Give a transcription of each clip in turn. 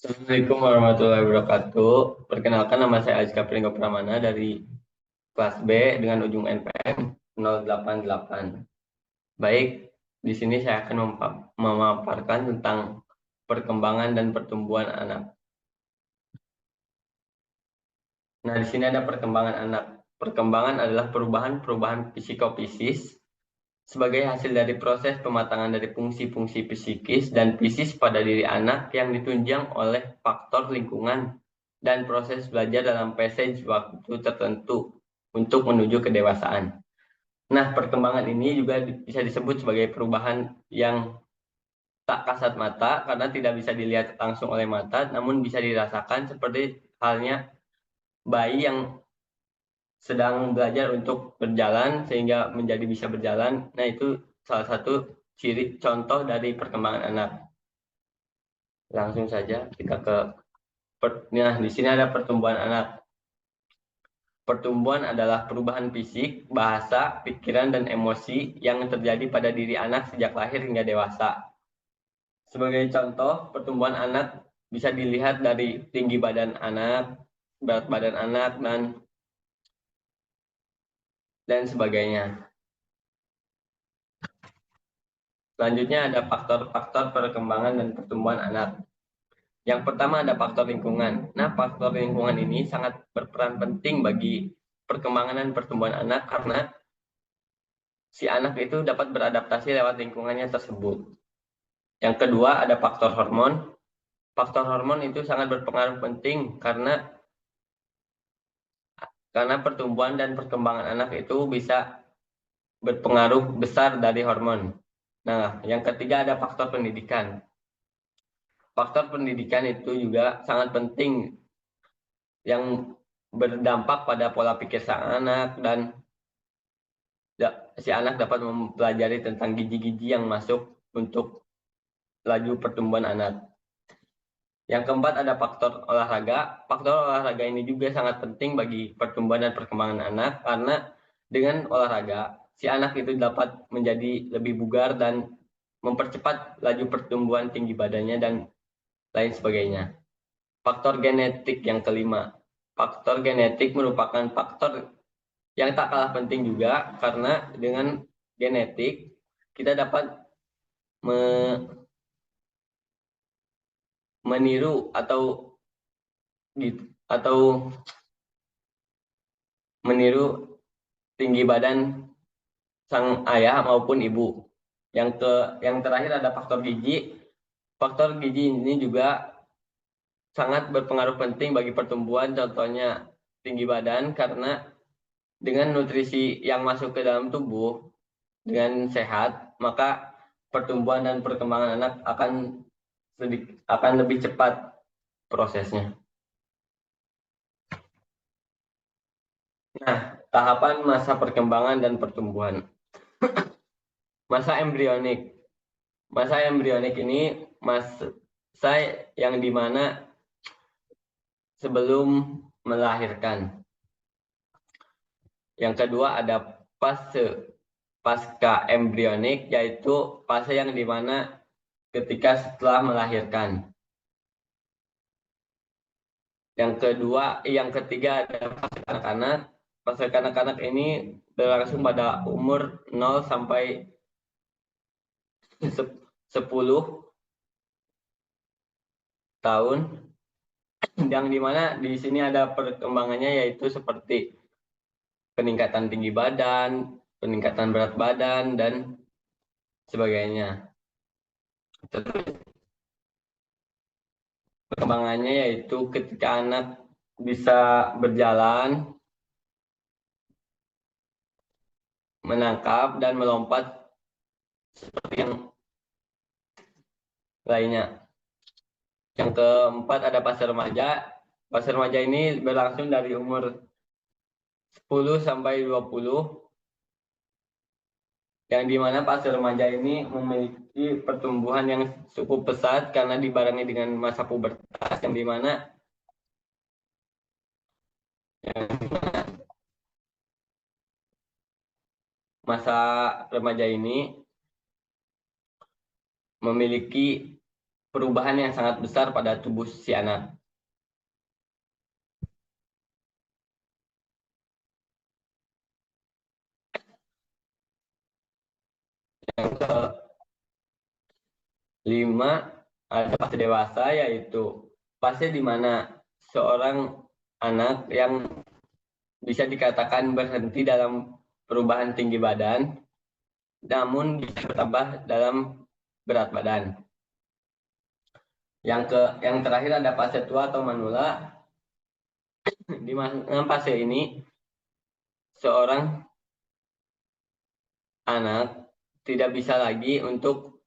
Assalamualaikum warahmatullahi wabarakatuh. Perkenalkan, nama saya Azka Pringgo Pramana dari kelas B dengan ujung NPM 088. Baik, di sini saya akan memaparkan tentang perkembangan dan pertumbuhan anak. Nah, di sini ada perkembangan anak. Perkembangan adalah perubahan-perubahan psikofisis sebagai hasil dari proses pematangan dari fungsi-fungsi psikis dan fisis pada diri anak yang ditunjang oleh faktor lingkungan dan proses belajar dalam passage waktu tertentu untuk menuju kedewasaan. Nah, perkembangan ini juga bisa disebut sebagai perubahan yang tak kasat mata karena tidak bisa dilihat langsung oleh mata, namun bisa dirasakan seperti halnya bayi yang sedang belajar untuk berjalan sehingga menjadi bisa berjalan. Nah, itu salah satu ciri contoh dari perkembangan anak. Langsung saja kita ke nah, di sini ada pertumbuhan anak. Pertumbuhan adalah perubahan fisik, bahasa, pikiran, dan emosi yang terjadi pada diri anak sejak lahir hingga dewasa. Sebagai contoh, pertumbuhan anak bisa dilihat dari tinggi badan anak, berat badan anak, dan sebagainya. Selanjutnya ada faktor-faktor perkembangan dan pertumbuhan anak. Yang pertama ada faktor lingkungan. Nah, faktor lingkungan ini sangat berperan penting bagi perkembangan dan pertumbuhan anak karena si anak itu dapat beradaptasi lewat lingkungannya tersebut. Yang kedua ada faktor hormon. Faktor hormon itu sangat berpengaruh penting karena pertumbuhan dan perkembangan anak itu bisa berpengaruh besar dari hormon. Nah, yang ketiga ada faktor pendidikan. Faktor pendidikan itu juga sangat penting yang berdampak pada pola pikir sang anak dan si anak dapat mempelajari tentang gizi-gizi yang masuk untuk laju pertumbuhan anak. Yang keempat ada faktor olahraga. Faktor olahraga ini juga sangat penting bagi pertumbuhan dan perkembangan anak karena dengan olahraga si anak itu dapat menjadi lebih bugar dan mempercepat laju pertumbuhan tinggi badannya dan lain sebagainya. Faktor genetik yang kelima. Faktor genetik merupakan faktor yang tak kalah penting juga karena dengan genetik kita dapat meniru atau meniru tinggi badan sang ayah maupun ibu. Yang terakhir ada faktor gizi. Faktor gizi ini juga sangat berpengaruh penting bagi pertumbuhan, contohnya tinggi badan karena dengan nutrisi yang masuk ke dalam tubuh dengan sehat, maka pertumbuhan dan perkembangan anak akan lebih cepat prosesnya. Nah, tahapan masa perkembangan dan pertumbuhan. Masa embrionik. Masa embrionik ini masa yang dimana sebelum melahirkan. Yang kedua ada fase pasca embrionik, yaitu fase yang dimana ketika setelah melahirkan. Yang ketiga ada fase kanak-kanak. Fase kanak-kanak ini berlangsung pada umur 0 sampai 10 tahun, yang dimana di sini ada perkembangannya yaitu seperti peningkatan tinggi badan, peningkatan berat badan, dan sebagainya. Perkembangannya yaitu ketika anak bisa berjalan, menangkap, dan melompat seperti yang lainnya. Yang keempat ada fase remaja. Fase remaja ini berlangsung dari umur 10 sampai 20, yang dimana fase remaja ini memiliki pertumbuhan yang cukup pesat karena dibarengi dengan masa pubertas, yang dimana masa remaja ini memiliki perubahan yang sangat besar pada tubuh si anak. Yang kelima ada fase dewasa, yaitu fase di mana seorang anak yang bisa dikatakan berhenti dalam perubahan tinggi badan, namun bisa bertambah dalam berat badan. Yang terakhir ada fase tua atau manula, di mana fase ini seorang anak tidak bisa lagi untuk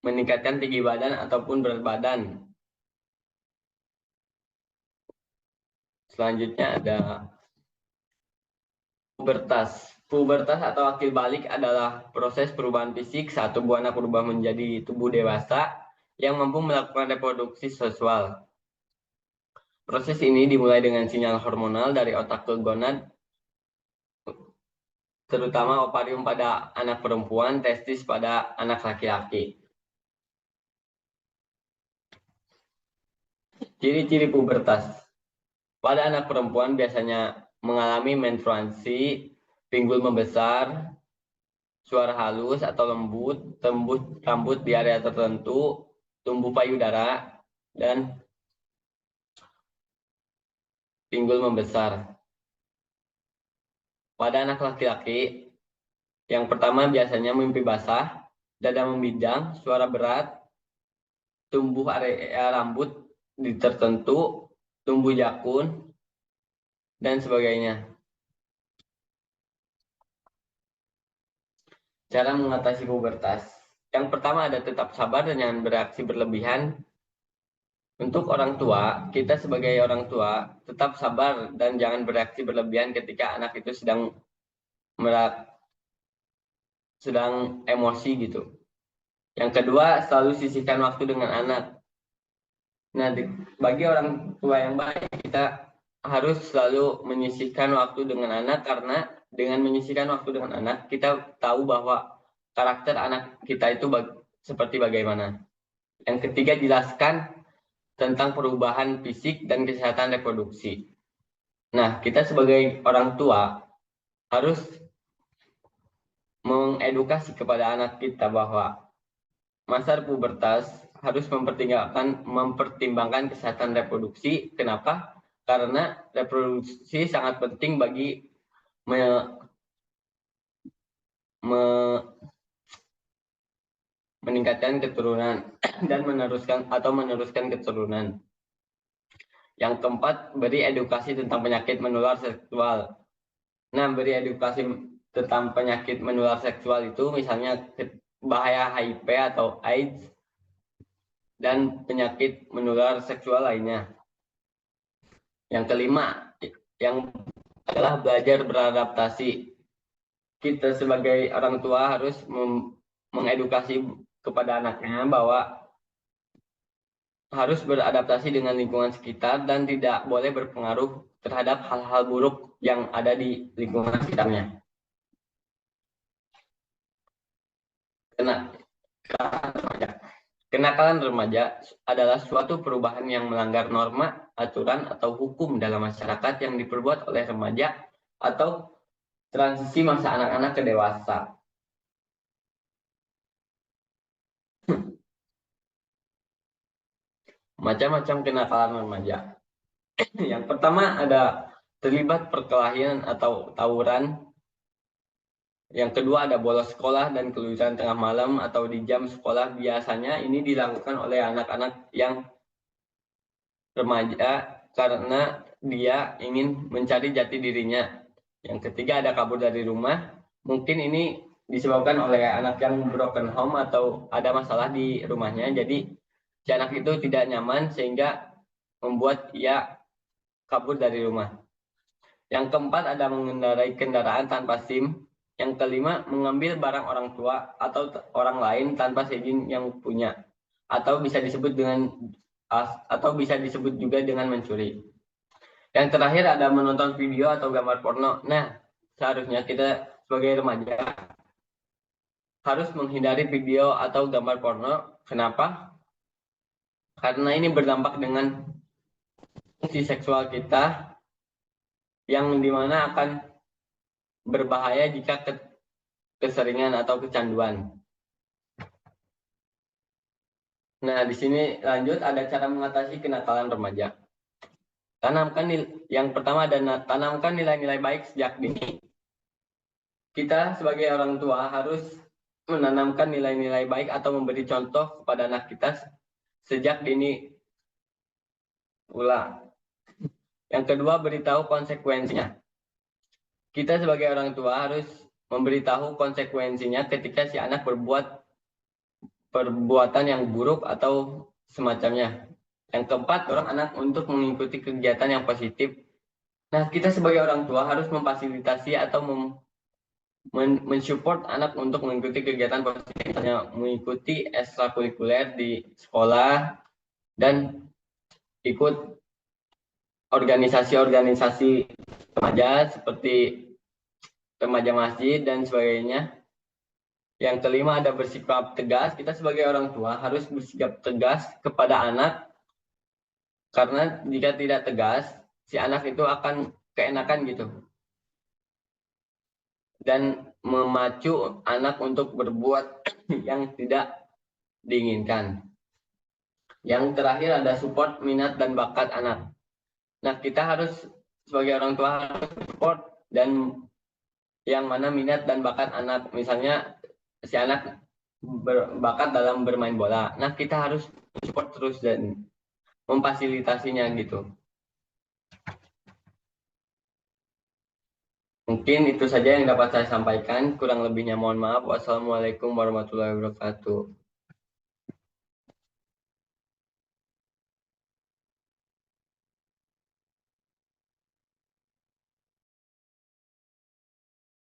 meningkatkan tinggi badan ataupun berat badan. Selanjutnya ada pubertas. Pubertas atau akil balik adalah proses perubahan fisik saat tubuh anak berubah menjadi tubuh dewasa yang mampu melakukan reproduksi seksual. Proses ini dimulai dengan sinyal hormonal dari otak ke gonad, terutama ovarium pada anak perempuan, testis pada anak laki-laki. Ciri-ciri pubertas. Pada anak perempuan biasanya mengalami menstruasi, pinggul membesar, suara halus atau lembut, tembus rambut di area tertentu, tumbuh payudara, dan pinggul membesar. Pada anak laki-laki, yang pertama biasanya mimpi basah, dada membidang, suara berat, tumbuh area rambut di tertentu, tumbuh jakun, dan sebagainya. Cara mengatasi pubertas. Yang pertama ada tetap sabar dan jangan bereaksi berlebihan. Untuk orang tua, kita sebagai orang tua tetap sabar dan jangan bereaksi berlebihan ketika anak itu sedang emosi gitu. Yang kedua, selalu sisihkan waktu dengan anak. Nah, bagi orang tua yang baik, kita harus selalu menyisihkan waktu dengan anak, karena dengan menyisihkan waktu dengan anak, kita tahu bahwa karakter anak kita itu seperti bagaimana. Yang ketiga, jelaskan tentang perubahan fisik dan kesehatan reproduksi. Nah, kita sebagai orang tua harus mengedukasi kepada anak kita bahwa masa pubertas harus mempertimbangkan kesehatan reproduksi. Kenapa? Karena reproduksi sangat penting bagi meningkatkan keturunan dan meneruskan keturunan. Yang keempat, beri edukasi tentang penyakit menular seksual. Nah, beri edukasi tentang penyakit menular seksual itu misalnya bahaya HIV atau AIDS dan penyakit menular seksual lainnya. Yang kelima, yang adalah belajar beradaptasi. Kita sebagai orang tua harus mengedukasi kepada anaknya bahwa harus beradaptasi dengan lingkungan sekitar dan tidak boleh berpengaruh terhadap hal-hal buruk yang ada di lingkungan sekitarnya. Kenakalan remaja adalah suatu perubahan yang melanggar norma, aturan, atau hukum dalam masyarakat yang diperbuat oleh remaja atau transisi masa anak-anak ke dewasa. Macam-macam kenakalan remaja. Yang pertama ada terlibat perkelahian atau tawuran. Yang kedua ada bolos sekolah dan keluyuran tengah malam atau di jam sekolah. Biasanya ini dilakukan oleh anak-anak yang remaja karena dia ingin mencari jati dirinya. Yang ketiga ada kabur dari rumah. Mungkin ini disebabkan oleh anak yang broken home atau ada masalah di rumahnya. Jadi si anak itu tidak nyaman sehingga membuat ia kabur dari rumah. Yang keempat ada mengendarai kendaraan tanpa SIM. Yang kelima, mengambil barang orang tua atau orang lain tanpa seizin yang punya, atau bisa disebut juga dengan mencuri. Yang terakhir ada menonton video atau gambar porno. Nah, seharusnya kita sebagai remaja harus menghindari video atau gambar porno. Kenapa? Karena ini berdampak dengan fungsi seksual kita yang dimana akan berbahaya jika keseringan atau kecanduan. Nah, di sini lanjut ada cara mengatasi kenakalan remaja. Yang pertama adalah tanamkan nilai-nilai baik sejak dini. Kita sebagai orang tua harus menanamkan nilai-nilai baik atau memberi contoh kepada anak kita sejak dini pula. Yang kedua, beritahu konsekuensinya. Kita sebagai orang tua harus memberitahu konsekuensinya ketika si anak berbuat perbuatan yang buruk atau semacamnya. Yang keempat, dorong anak untuk mengikuti kegiatan yang positif. Nah, kita sebagai orang tua harus memfasilitasi atau mensupport anak untuk mengikuti kegiatan positif, misalnya mengikuti ekstrakurikuler di sekolah dan ikut organisasi-organisasi remaja seperti remaja masjid dan sebagainya. Yang kelima ada bersikap tegas. Kita sebagai orang tua harus bersikap tegas kepada anak, karena jika tidak tegas, si anak itu akan keenakan gitu. Dan memacu anak untuk berbuat yang tidak diinginkan. Yang terakhir ada support minat dan bakat anak. Nah, kita harus sebagai orang tua harus support dan yang mana minat dan bakat anak. Misalnya si anak berbakat dalam bermain bola. Nah, kita harus support terus dan memfasilitasinya gitu. Mungkin itu saja yang dapat saya sampaikan. Kurang lebihnya mohon maaf. Wassalamualaikum warahmatullahi wabarakatuh.